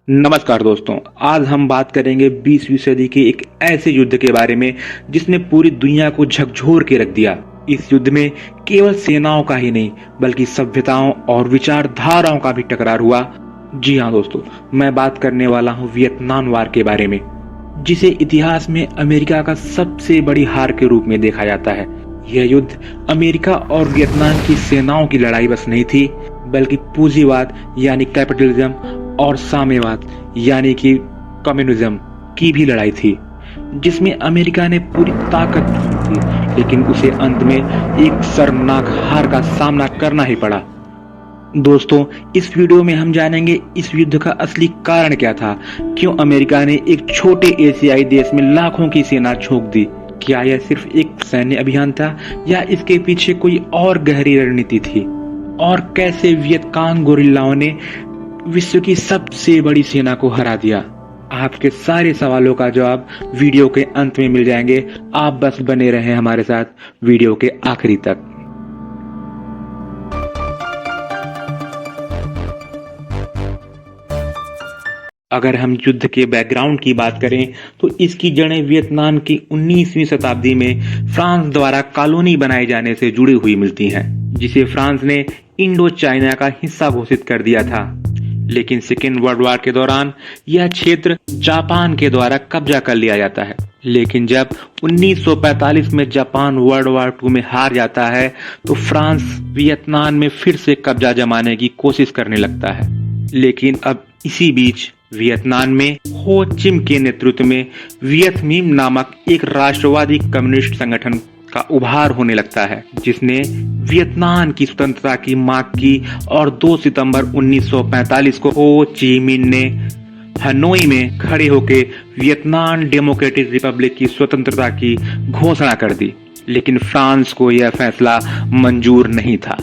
नमस्कार दोस्तों। आज हम बात करेंगे 20वीं सदी के एक ऐसे युद्ध के बारे में जिसने पूरी दुनिया को झकझोर के रख दिया। इस युद्ध में केवल सेनाओं का ही नहीं बल्कि सभ्यताओं और विचारधाराओं का भी टकरार हुआ। जी हाँ दोस्तों, मैं बात करने वाला हूँ वियतनाम वार के बारे में, जिसे इतिहास में अमेरिका का सबसे बड़ी हार के रूप में देखा जाता है। यह युद्ध अमेरिका और वियतनाम की सेनाओं की लड़ाई बस नहीं थी, बल्कि पूंजीवाद यानी कैपिटलिज्म और साम्यवाद यानी कि कम्युनिज्म की भी लड़ाई थी, जिसमें अमेरिका ने पूरी ताकत झोंक दी, लेकिन उसे अंत में एक शर्मनाक हार का सामना करना ही पड़ा। दोस्तों, इस वीडियो में हम जानेंगे इस युद्ध का असली कारण क्या था, क्यों अमेरिका ने एक छोटे एशियाई देश में लाखों की सेना झोंक दी। क्या यह सिर्फ एक सैन्य अभियान था या इसके पीछे कोई और गहरी रणनीति थी, और कैसे वियतकांग गोरिल्लाओं ने विश्व की सबसे बड़ी सेना को हरा दिया। आपके सारे सवालों का जवाब वीडियो के अंत में मिल जाएंगे। आप बस बने रहें हमारे साथ वीडियो के आखिरी तक। अगर हम युद्ध के बैकग्राउंड की बात करें तो इसकी जड़ें वियतनाम की 19वीं शताब्दी में फ्रांस द्वारा कॉलोनी बनाए जाने से जुड़ी हुई मिलती हैं, जिसे फ्रांस ने इंडो चाइना का हिस्सा घोषित कर दिया था। लेकिन सेकेंड वर्ल्ड वॉर के दौरान यह क्षेत्र जापान के द्वारा कब्जा कर लिया जाता है। लेकिन जब 1945 में जापान वर्ल्ड वॉर 2 में हार जाता है तो फ्रांस वियतनाम में फिर से कब्जा जमाने की कोशिश करने लगता है। लेकिन अब इसी बीच वियतनाम में हो चिम के नेतृत्व में वियत मिन नामक एक राष्ट्रवादी कम्युनिस्ट संगठन का उभार होने लगता है, जिसने वियतनाम की स्वतंत्रता की मांग की और 2 सितंबर 1945 को हो ची मिन ने हनोई में खड़े होकर वियतनाम डेमोक्रेटिक रिपब्लिक की स्वतंत्रता की घोषणा कर दी। लेकिन फ्रांस को यह फैसला मंजूर नहीं था,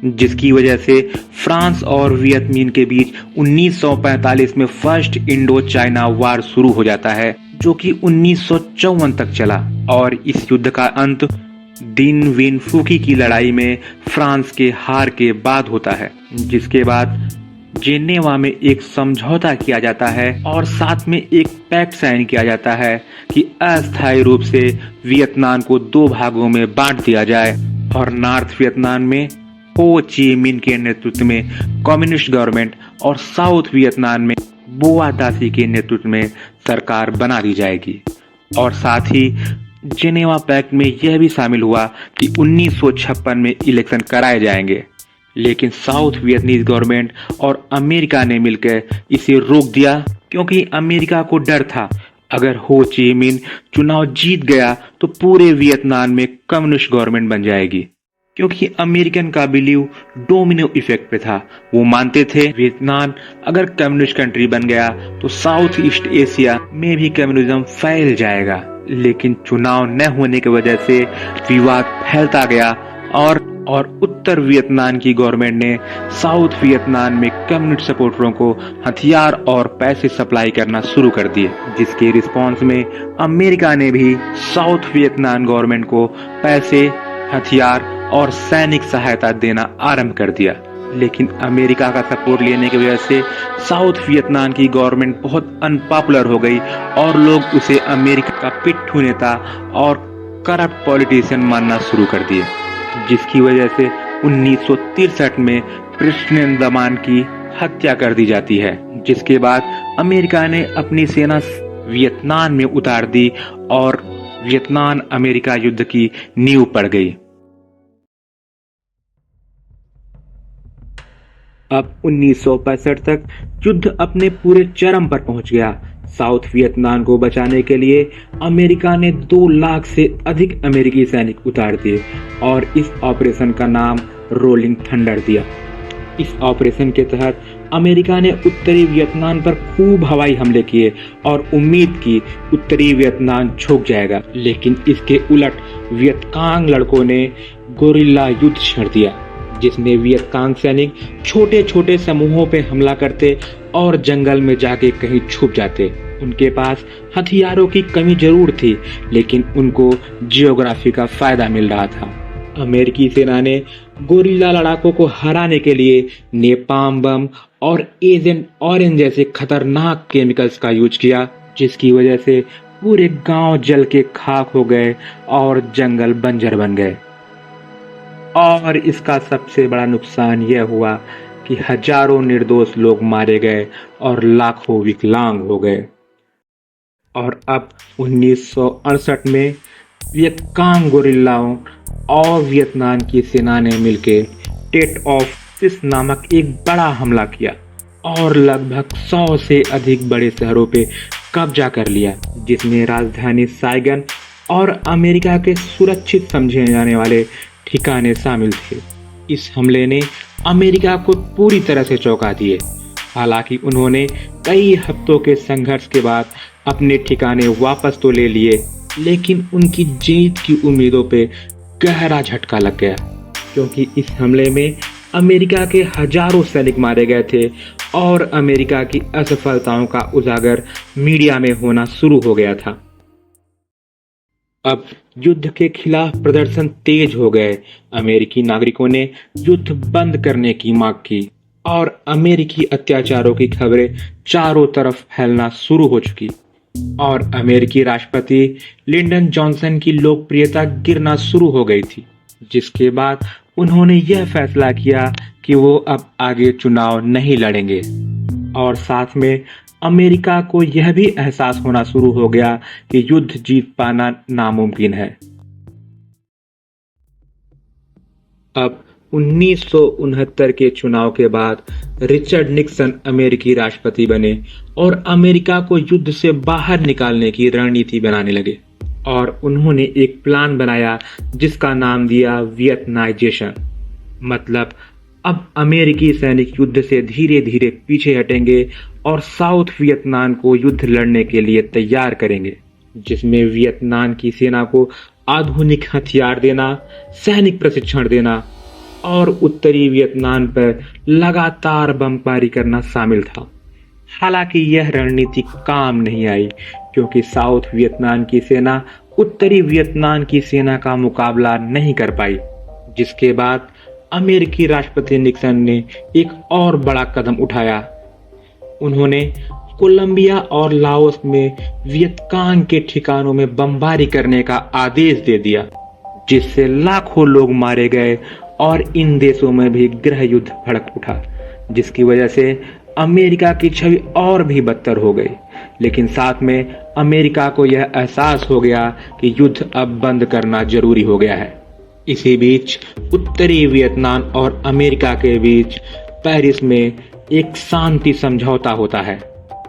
जिसकी वजह से फ्रांस और वियत मिन के बीच 1945 में फर्स्ट इंडो चाइना वार शुरू हो जाता है, जो कि 1954 तक चला। और इस युद्ध का अंत दिन विन फुकी की लड़ाई में फ्रांस के हार के बाद होता है, जिसके बाद जेनेवा में एक समझौता किया जाता है और साथ में एक पैक्ट साइन किया जाता है कि अस्थायी रूप से वियतनाम को 2 भागों में बांट दिया जाए और नॉर्थ वियतनाम में हो ची मिन के नेतृत्व में कम्युनिस्ट गवर्नमेंट और साउथ वियतनाम में बोआ दासी के नेतृत्व में सरकार बना दी जाएगी। और साथ ही जेनेवा पैक्ट में यह भी शामिल हुआ कि 1956 में इलेक्शन कराए जाएंगे। लेकिन साउथ वियतनीज गवर्नमेंट और अमेरिका ने मिलकर इसे रोक दिया, क्योंकि अमेरिका को डर था अगर हो ची मिन चुनाव जीत गया तो पूरे वियतनाम में कम्युनिस्ट गवर्नमेंट बन जाएगी। क्योंकि अमेरिकन का बिलीव डोमिनो इफेक्ट पे था। वो मानते थे वियतनाम अगर कम्युनिस्ट कंट्री बन गया तो साउथ ईस्ट एशिया में भी कम्युनिज्म फैल जाएगा। लेकिन चुनाव न होने की वजह से विवाद फैलता गया और उत्तर वियतनाम की गवर्नमेंट ने साउथ वियतनाम में कम्युनिस्ट सपोर्टरों को हथियार और पैसे सप्लाई करना शुरू कर दिए, जिसके रिस्पॉन्स में अमेरिका ने भी साउथ वियतनाम गवर्नमेंट को पैसे, हथियार और सैनिक सहायता देना आरंभ कर दिया। लेकिन अमेरिका का सपोर्ट लेने की वजह से साउथ वियतनाम की गवर्नमेंट बहुत अनपॉपुलर हो गई और लोग उसे अमेरिका का पिट्ठू नेता और करप्ट पॉलिटिशियन मानना शुरू कर दिए, जिसकी वजह से 1963 में प्रेसिडेंट दमान की हत्या कर दी जाती है। जिसके बाद अमेरिका ने अपनी सेना वियतनाम में उतार दी और वियतनाम अमेरिका युद्ध की नींव पड़ गई। अब 1965 तक युद्ध अपने पूरे चरम पर पहुंच गया। साउथ वियतनाम को बचाने के लिए अमेरिका ने 2 लाख से अधिक अमेरिकी सैनिक उतार दिए और इस ऑपरेशन का नाम रोलिंग थंडर दिया। इस ऑपरेशन के तहत अमेरिका ने उत्तरी वियतनाम पर खूब हवाई हमले किए और उम्मीद की उत्तरी वियतनाम झुक जाएगा। लेकिन इसके उलट वियतकांग लड़कों ने गोरिल्ला युद्ध छेड़ दिया, जिसमें वियतकांग सैनिक छोटे छोटे समूहों पे हमला करते और जंगल में जाके कहीं छुप जाते। उनके पास हथियारों की कमी जरूर थी, लेकिन उनको जियोग्राफी का फायदा मिल रहा था। अमेरिकी सेना ने गोरिल्ला लड़ाकों को हराने के लिए नेपाम बम और एजेंट ऑरेंज जैसे खतरनाक केमिकल्स का यूज किया, जिसकी वजह से पूरे गांव जल के खाक हो गए और जंगल बंजर बन गए। और इसका सबसे बड़ा नुकसान यह हुआ कि हजारों निर्दोष लोग मारे गए और लाखों विकलांग हो गए। और अब 1968 में वियतकांग गोरिल्लाओं और वियतनाम की सेना ने मिलकर टेट ऑफ सिस नामक एक बड़ा हमला किया और लगभग 100 से अधिक बड़े शहरों पे कब्जा कर लिया, जिसमें राजधानी साइगन और अमेरिका के सुरक्षित समझे जाने वाले ठिकाने शामिल थे। इस हमले ने अमेरिका को पूरी तरह से चौंका दिए। हालांकि उन्होंने कई हफ्तों के संघर्ष के बाद अपने ठिकाने वापस तो ले लिए, लेकिन उनकी जीत की उम्मीदों पे गहरा झटका लग गया, क्योंकि इस हमले में अमेरिका के हजारों सैनिक मारे गए थे और अमेरिका की असफलताओं का उजागर मीडिया में होना शुरू हो गया था। अब युद्ध के खिलाफ प्रदर्शन तेज हो गए। अमेरिकी नागरिकों ने युद्ध बंद करने की मांग की और अमेरिकी अत्याचारों की खबरें चारों तरफ फैलना शुरू हो चुकी और अमेरिकी राष्ट्रपति लिंडन जॉनसन की लोकप्रियता गिरना शुरू हो गई थी, जिसके बाद उन्होंने यह फैसला किया कि वो अब आगे चुनाव नहीं लड़ेंगे। और साथ में अमेरिका को यह भी एहसास होना शुरू हो गया कि युद्ध जीत पाना नामुमकिन है। अब 1969 के चुनाव के बाद रिचर्ड निक्सन अमेरिकी राष्ट्रपति बने और अमेरिका को युद्ध से बाहर निकालने की रणनीति बनाने लगे और उन्होंने एक प्लान बनाया जिसका नाम दिया वियतनाइजेशन। मतलब अब अमेरिकी सैनिक युद्ध से धीरे धीरे पीछे हटेंगे और साउथ वियतनाम को युद्ध लड़ने के लिए तैयार करेंगे, जिसमें वियतनाम की सेना को आधुनिक हथियार देना, सैनिक प्रशिक्षण देना और उत्तरी वियतनाम पर लगातार बमबारी करना शामिल था। हालांकि यह रणनीति काम नहीं आई, क्योंकि साउथ वियतनाम की सेना उत्तरी वियतनाम की सेना का मुकाबला नहीं कर पाई, जिसके बाद अमेरिकी राष्ट्रपति निक्सन ने एक और बड़ा कदम उठाया। उन्होंने कोलंबिया और लाओस में वियतकांग के ठिकानों में बमबारी करने का आदेश दे दिया, जिससे लाखों लोग मारे गए और इन देशों में भी गृह युद्ध भड़क उठा, जिसकी वजह से अमेरिका की छवि और भी बदतर हो गई। लेकिन साथ में अमेरिका को यह एहसास हो गया कि युद्ध अब बंद करना जरूरी हो गया है। इसी बीच उत्तरी वियतनाम और अमेरिका के बीच पेरिस में एक शांति समझौता होता है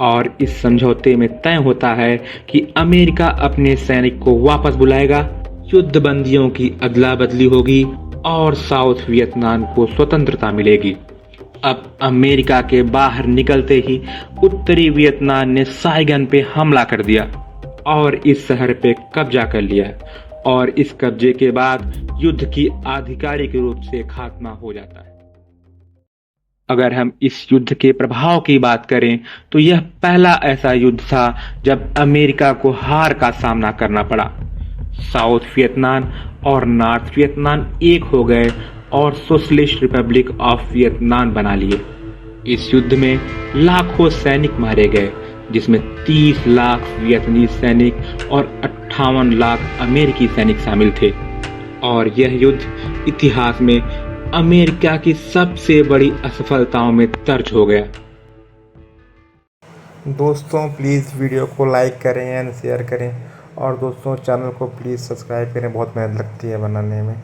और इस समझौते में तय होता है कि अमेरिका अपने सैनिक को वापस बुलाएगा, युद्ध बंदियों की अदला बदली होगी और साउथ वियतनाम को स्वतंत्रता मिलेगी। अब अमेरिका के बाहर निकलते ही उत्तरी वियतनाम ने साइगन पे हमला कर दिया और इस शहर पे कब्जा कर लिया और इस कब्जे के बाद युद्ध की आधिकारिक रूप से खात्मा हो जाता है। अगर हम इस युद्ध के प्रभाव की बात करें तो यह पहला ऐसा युद्ध था जब अमेरिका को हार का सामना करना पड़ा। साउथ वियतनाम और नॉर्थ वियतनाम एक हो गए और सोशलिस्ट रिपब्लिक ऑफ वियतनाम बना लिए। इस युद्ध में लाखों सैनिक मारे गए, जिसमें 30 लाख वियतनामी सैनिक और 58 लाख अमेरिकी सैनिक शामिल थे और यह युद्ध इतिहास में अमेरिका की सबसे बड़ी असफलताओं में दर्ज हो गया। दोस्तों प्लीज़ वीडियो को लाइक करें एंड शेयर करें और दोस्तों चैनल को प्लीज़ सब्सक्राइब करें, बहुत मेहनत लगती है बनाने में।